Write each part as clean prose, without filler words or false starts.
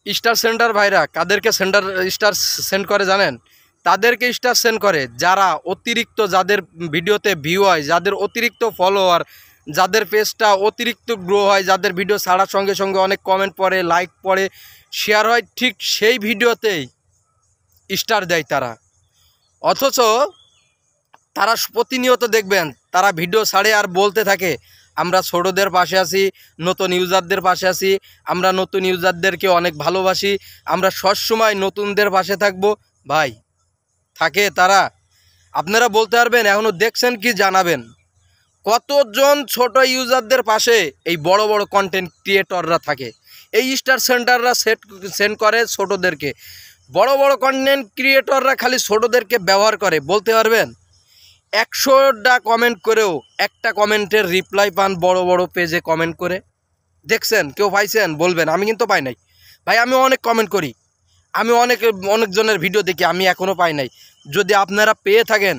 Star centre ভাইরা কাদেরকে star send করে জানেন? তাদেরকে স্টার সেন্ড করে যারা অতিরিক্ত, যাদের ভিডিওতে ভিউ হয়, যাদের অতিরিক্ত ফলোয়ার, যাদের পেজটা অতিরিক্ত গ্রো হয়, যাদের ভিডিও ছাড়ার সঙ্গে সঙ্গে অনেক কমেন্ট পড়ে, লাইক পড়ে, শেয়ার হয়, ঠিক সেই ভিডিওতেই স্টার দেয় তারা। অথচ তারা প্রতিনিয়ত দেখবেন তারা ভিডিও ছাড়ে আর বলতে থাকে আমরা ছোটদের পাশে আছি, নতুন ইউজারদের পাশে আছি, আমরা নতুন ইউজারদেরকে অনেক ভালোবাসি, আমরা সবসময় নতুনদের পাশে থাকবো। ভাই, থাকে তারা? আপনারা বলতে পারবেন? এখনও দেখছেন কি জানাবেন? কতজন ছোট ইউজারদের পাশে এই বড় বড় কন্টেন্ট ক্রিয়েটররা থাকে? এই স্টার সেন্টাররা সেন্ড করে ছোটদেরকে। বড় বড় কন্টেন্ট ক্রিয়েটররা খালি ছোটদেরকে ব্যবহার করে। বলতে পারবেন 100টা কমেন্ট করেও একটা কমেন্টের রিপ্লাই পান বড় বড় পেজে কমেন্ট করে? দেখছেন? কেউ পাইছেন? বলবেন। আমি কিন্তু পাই নাই ভাই। আমি অনেক কমেন্ট করি, আমি অনেকজনের ভিডিও দেখি, আমি এখনও পাই নাই। যদি আপনারা পেয়ে থাকেন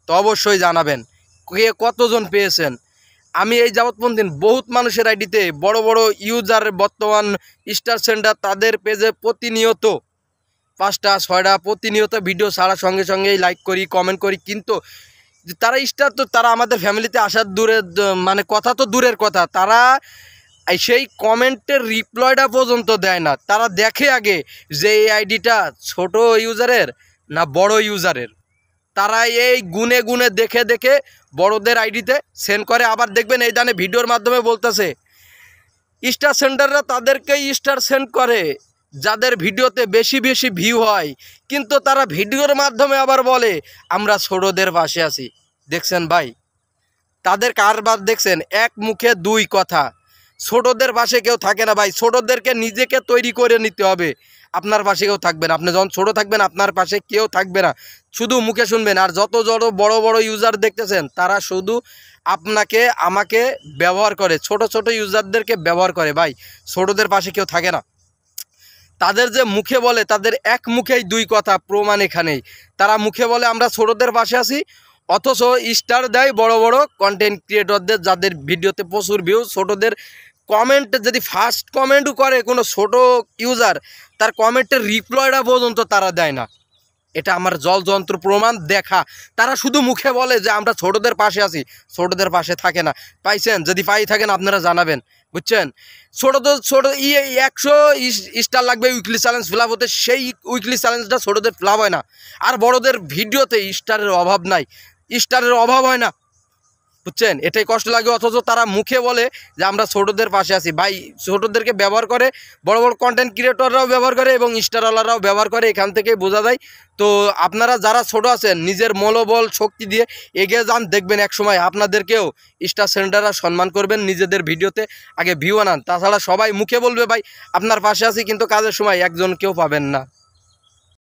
তো অবশ্যই জানাবেন কে কতজন পেয়েছেন। আমি এই যাবৎপর্যন্ত বহুত মানুষের আইডিতে বড় বড় ইউজার, বর্তমান স্টার সেন্টার, তাদের পেজে প্রতিনিয়ত 5টা 6টা প্রতিনিয়ত ভিডিও ছাড়ার সঙ্গে সঙ্গেই লাইক করি, কমেন্ট করি। কিন্তু তারা স্টার তো তারা আমাদের ফ্যামিলিতে আসার দূরের মানে কথা তো দূরের কথা, তারা সেই কমেন্টের রিপ্লাইটা পর্যন্ত দেয় না। তারা দেখে আগে যে এই আইডিটা ছোট ইউজারের না বড় ইউজারের। তারা এই গুনে গুনে দেখে দেখে বড়দের আইডিতে সেন্ড করে। আবার দেখবেন এই দানে ভিডিওর মাধ্যমে বলতেছে স্টার সেন্টাররা তাদেরকেই স্টার সেন্ড করে যাদের ভিডিওতে বেশি বেশি ভিউ হয়, কিন্তু তারা ভিডিওর মাধ্যমে আবার বলে আমরা ছোটদের পাশে আছি। দেখছেন ভাই, তাদের কারবার দেখছেন? এক মুখে দুই কথা। ছোটদের পাশে কেউ থাকে না ভাই। ছোটদেরকে নিজেকে তৈরি করে নিতে হবে। আপনার পাশে কেউ থাকবে না। আপনি যখন ছোট থাকবেন আপনার পাশে কেউ থাকবে না, শুধু মুখে শুনবেন। আর যত বড় বড় ইউজার দেখতেছেন তারা শুধু আপনাকে আমাকে ব্যবহার করে, ছোট ছোট ইউজারদেরকে ব্যবহার করে। ভাই, ছোটদের পাশে কেউ থাকে না। তাদের যে মুখে বলে, তাদের এক মুখেই দুই কথা, প্রমাণ এখানেই। তারা মুখে বলে আমরা ছোটদের পাশে আছি, অথচ স্টার দেয় বড় বড় কন্টেন্ট ক্রিয়েটরদের যাদের ভিডিওতে প্রচুর ভিউ। ছোটদের কমেন্ট যদি ফার্স্ট কমেন্টও করে কোনো ছোট ইউজার, তার কমেন্টের রিপ্লাইটা পর্যন্ত তারা দেয় না। এটা আমার জলযন্ত্র প্রমাণ দেখা। তারা শুধু মুখে বলে যে আমরা ছোটদের পাশে আছি, ছোটদের পাশে থাকে না। পাইছেন? যদি পাই থাকেন আপনারা জানাবেন, বুঝছেন? ছোট 100 স্টার লাগবে উইকলি চ্যালেঞ্জ ফিল আপ হতে, সেই উইকলি চ্যালেঞ্জটা ছোটদের ফিল আপ হয় না। আর বড়দের ভিডিওতে স্টারের অভাব নাই, স্টারের অভাব হয় না, বুঝছেন? এটাই কষ্ট লাগে। অথচ তারা মুখে বলে যে আমরা ছোটদের পাশে আছি। ভাই, ছোটদেরকে ব্যবহার করে বড় বড় কন্টেন্ট ক্রিয়েটররাও ব্যবহার করে এবং স্টারওয়ালারাও ব্যবহার করে। এখান থেকেই বোঝা যায়। তো আপনারা যারা ছোট আছেন নিজের মনোবল শক্তি দিয়ে এগিয়ে যান, দেখবেন একসময় আপনাদেরকেও স্টার সেন্টাররা সম্মান করবেন। নিজেদের ভিডিওতে আগে ভিউ আনান, তাছাড়া সবাই মুখে বলবে ভাই আপনার পাশে আছি, কিন্তু কাজের সময় একজন কেউ পাবেন না।